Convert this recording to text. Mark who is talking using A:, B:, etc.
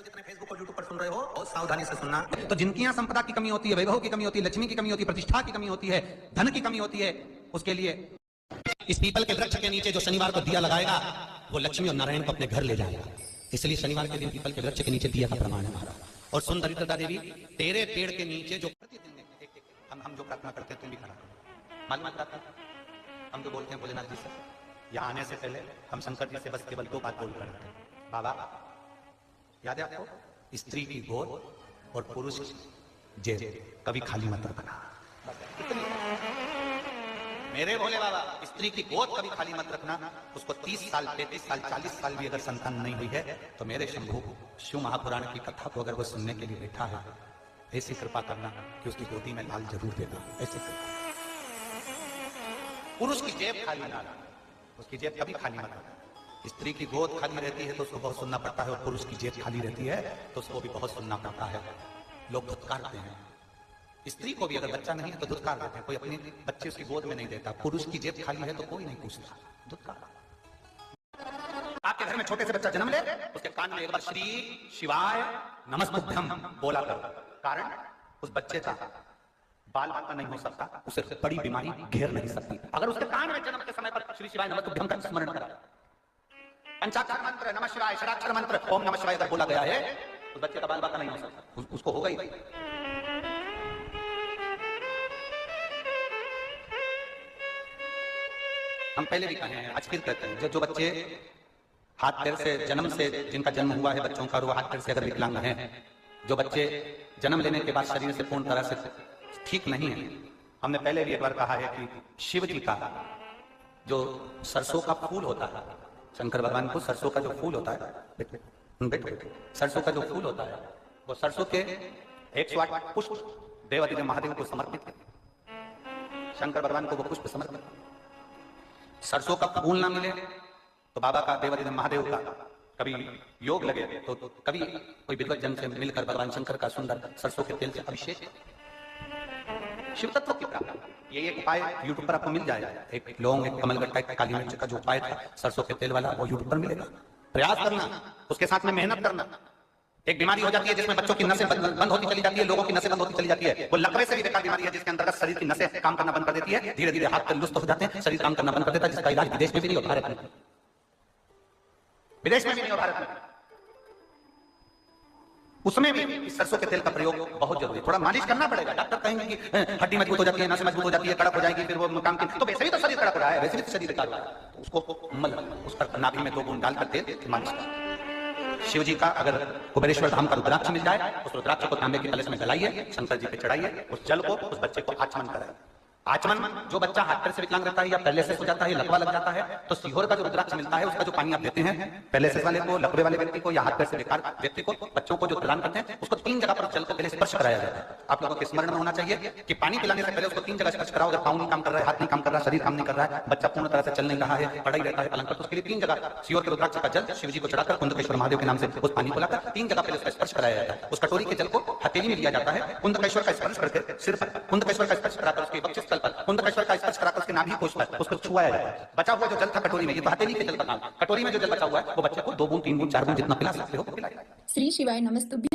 A: हो, जितने फेसबुक और यूट्यूब पर सुन रहे हो, बहुत सावधानी से सुनना। तो जिनकी यहाँ संपदा की कमी होती है, वैभव की कमी होती है, लक्ष्मी की कमी होती है, प्रतिष्ठा की कमी होती है, धन की कमी होती है, उसके लिए इस पीपल के वृक्ष के नीचे जो शनिवार को दिया लगाएगा वो लक्ष्मी और नारायण को अपने घर ले जाएगा। इसलिए शनिवार के दिन पीपल के वृक्ष के नीचे दिया का प्रमाण है हमारा। और सुन दरिद्रता देवी, तेरे पेड़ के नीचे जो हम जो प्रार्थना करते हैं तुम भी करा करो। मालूम है हम जो बोलते हैं भोलेनाथ जी से, यहाँ आने से पहले हम शंकर जी से बस केवल 2 बात बोल कर रहे थे। बाबा याद है आपको, स्त्री की गोद और पुरुष जेब कभी खाली मत रखना। मेरे भोले बाबा, स्त्री की गोद कभी खाली मत रखना। उसको 30 साल 33 साल 40 साल भी अगर संतान नहीं हुई है तो मेरे शंभू शिव महापुराण की कथा को अगर वो सुनने के लिए बैठा है, ऐसी कृपा करना कि उसकी गोदी में लाल जरूर देना। ऐसे पुरुष की जेब खाली ना, उसकी जेब कभी खाली मत रखना। स्त्री की गोद खाली रहती है तो उसको बहुत सुनना पड़ता है, और पुरुष की जेब खाली रहती है तो उसको भी बहुत सुनना पड़ता है। लोग धुतकारते हैं, स्त्री को भी अगर बच्चा नहीं है तो धुतकार देते हैं। कोई अपने बच्चे उसकी गोद में नहीं देता। पुरुष की जेब खाली है तो कोई नहीं पूछता, धुतकार। आपके घर में छोटे से बच्चा जन्म ले, उसके कान में एक बार श्री शिवाय नमस्तुभ्यम बोला करो। कारण उस बच्चे का बाल बांका नहीं हो सकता, उसे बड़ी बीमारी घेर नहीं सकती। अगर उसके कान में जन्म के समय पर श्री शिवाय नमस्तुभ्यम का स्मरण करा, पंचाक्षर मंत्र नमः शिवाय, षडाक्षर मंत्र ओम नमः शिवाय अगर बोला गया है, उस बच्चे का बाल बांका नहीं हो सकता, उसको होगा ही। हम पहले भी कहे हैं, आज फिर कहते हैं, जो बच्चे हाथ पैर से जन्म से जिनका जन्म हुआ है बच्चों का, वो हाथ पैर से अगर विकलांग हैं, जो बच्चे जन्म लेने के बाद शरीर से पूर्ण तरह से ठीक नहीं है, हमने पहले भी एक बार कहा है कि शिव जी का जो सरसों का फूल होता है, शंकर भगवान को सरसों का जो फूल होता है, सरसों का जो फूल होता है, वो सरसों के 108 पुष्प देवादिदेव महादेव को समर्पित है। शंकर भगवान को वो पुष्प समर्पित। सरसों का फूल ना मिले तो बाबा का, देवादिदेव महादेव का कभी योग लगे तो कभी कोई विद्वत जन से मिलकर भगवान शंकर का सुंदर सरसों के तेल से अभिषेक। शिव तत्व की प्राप्ति, ये एक उपाय यूट्यूब पर आपको मिल जाएगा। एक लौंग, एक कमलगट्टा, एक काली मिर्च का जो उपाय था सरसों के तेल वाला, वो यूट्यूब पर मिलेगा। प्रयास करना, उसके साथ में मेहनत करना। एक बीमारी हो जाती है जिसमें बच्चों की नसें बंद होती चली जाती है, लोगों की नसें बंद होती चली जाती है। वो लकवे से भी बेकार बीमारी है जिसके अंतर्गत शरीर की नसें काम करना बंद कर देती है, धीरे धीरे हाथ लुस्त हो जाते हैं, शरीर काम करना बंद कर देता है, जिसका इलाज विदेश में भी नहीं हो, भारत में, विदेश में भी नहीं हो, भारत में। उसमें भी सरसों के तेल का प्रयोग बहुत जरूरी है। थोड़ा मालिश करना पड़ेगा। डॉक्टर कहेंगे कि हड्डी मजबूत हो जाती है, नसें मजबूत हो जाती है, कड़क हो जाएगी, फिर वो काम की, तो वैसे भी तो शरीर कड़क हो रहा है, वैसे भी तो शरीर बेकार हो रहा है, उसको उस पर नाभि में 2 बूंद डालकर तेल मालिश कर। शिव जी का अगर कुबेरेश्वर धाम का रुद्राक्ष मिल जाए, उस रुद्राक्ष को तांबे की कलश में जलाइए, शंकर जी पे चढ़ाइए, उस जल को उस बच्चे को आचमन कराइए। आचमन, जो बच्चा हाथ पैर से विकलांग रहता है या पैरालिसिस हो जाता है, लकवा लग जाता है, तो सीहोर का जो रुद्राक्ष मिलता है उसका जो पानी आप देते हैं पैरालिसिस वाले को, लकवे वाले व्यक्ति को या हाथ पैर से बेकार व्यक्ति को, बच्चों को जो प्रदान करते हैं, उसको 3 जगह पर जल को पहले स्पर्श कराया जाता है। आप लोगों के स्मरण में होना चाहिए कि पानी पिलाने से पहले उसको 3 जगह स्पर्श कराओ। अगर पाँव नहीं काम कर रहा है, हाथ नहीं काम कर रहा है, शरीर काम नहीं कर रहा है, बच्चा पूर्ण तरह से चल नहीं रहा है, पढ़ाई रहता है, पलंग पर, तो उसके लिए 3 जगह सीहोर के रुद्राक्ष का जल शिव जी को चढ़ाकर कुंदकेश्वर महादेव के नाम से उस पानी को लाकर 3 जगह पहले उसका स्पर्श कराया जाता है। उस कटोरी के जल को हथेली में लिया जाता है, कुंदकेश्वर का स्पर्श करके सिर पर, कुंदकेश्वर का स्पर्श कराकर उसके वक्षस्थल पर, कुंदकेश्वर का स्पर्श कराकर उसके नाभि कोश पर उसको छुआया जाता है। बचा हुआ जो जल था कटोरी में, ये तो हथेली के जल का काम, कटोरी में जो जल बचा हुआ है वो बच्चे को 2 बूंद 3 बूंद 4 बूंद जितना पिला सकते हो पिलाइए।
B: श्री शिवाय नमस्तुभ्यं।